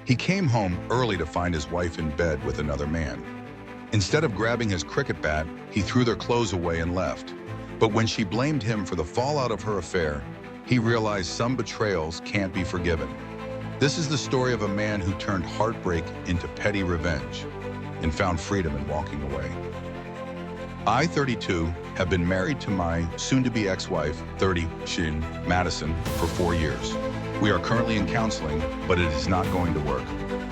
He came home early to find his wife in bed with another man. Instead of grabbing his cricket bat, he threw their clothes away and left. But when she blamed him for the fallout of her affair, he realized some betrayals can't be forgiven. This is the story of a man who turned heartbreak into petty revenge and found freedom in walking away. I, 32, have been married to my soon-to-be ex-wife, 30, Shin Madison, for 4 years. We are currently in counseling, but it is not going to work.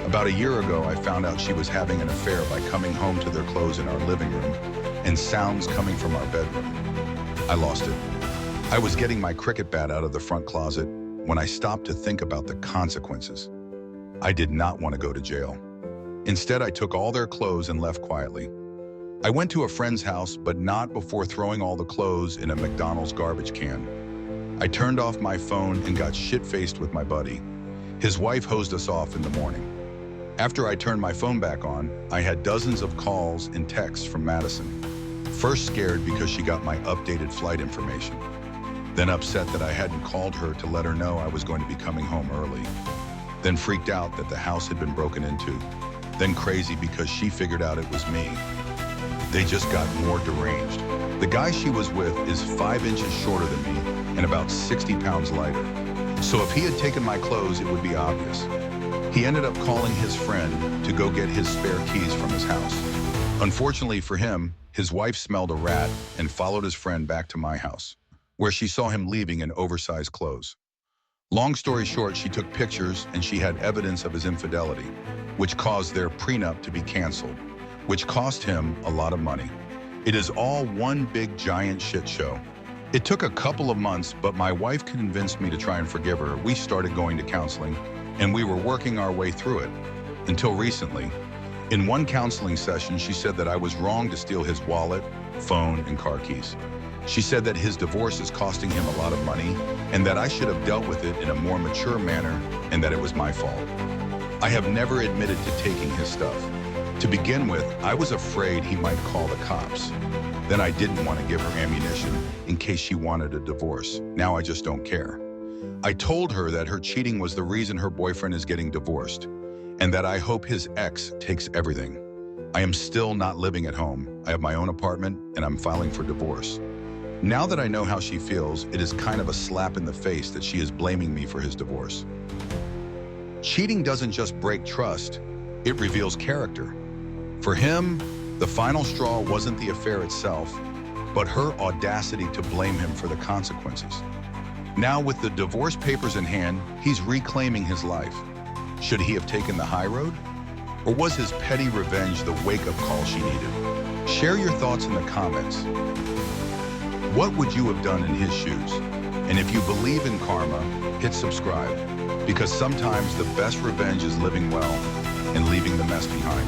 About a year ago, I found out she was having an affair by coming home to their clothes in our living room and sounds coming from our bedroom. I lost it. I was getting my cricket bat out of the front closet when I stopped to think about the consequences. I did not want to go to jail. Instead, I took all their clothes and left quietly. I went to a friend's house, but not before throwing all the clothes in a McDonald's garbage can. I turned off my phone and got shit-faced with my buddy. His wife hosed us off in the morning. After I turned my phone back on, I had dozens of calls and texts from Madison. First scared because she got my updated flight information. Then upset that I hadn't called her to let her know I was going to be coming home early. Then freaked out that the house had been broken into. Then crazy because she figured out it was me. They just got more deranged. The guy she was with is 5 inches shorter than me and about 60 pounds lighter. So if he had taken my clothes, it would be obvious. He ended up calling his friend to go get his spare keys from his house. Unfortunately for him, his wife smelled a rat and followed his friend back to my house, where she saw him leaving in oversized clothes. Long story short, she took pictures and she had evidence of his infidelity, which caused their prenup to be canceled, which cost him a lot of money. It is all one big giant shit show. It took a couple of months, but my wife convinced me to try and forgive her. We started going to counseling, and we were working our way through it. Until recently, in one counseling session, she said that I was wrong to steal his wallet, phone, and car keys. She said that his divorce is costing him a lot of money, and that I should have dealt with it in a more mature manner, and that it was my fault. I have never admitted to taking his stuff. To begin with, I was afraid he might call the cops. Then I didn't want to give her ammunition in case she wanted a divorce. Now I just don't care. I told her that her cheating was the reason her boyfriend is getting divorced, and that I hope his ex takes everything. I am still not living at home. I have my own apartment, and I'm filing for divorce. Now that I know how she feels, it is kind of a slap in the face that she is blaming me for his divorce. Cheating doesn't just break trust, it reveals character. For him, the final straw wasn't the affair itself, but her audacity to blame him for the consequences. Now, with the divorce papers in hand, he's reclaiming his life. Should he have taken the high road? Or was his petty revenge the wake-up call she needed? Share your thoughts in the comments. What would you have done in his shoes? And if you believe in karma, hit subscribe, because sometimes the best revenge is living well and leaving the mess behind.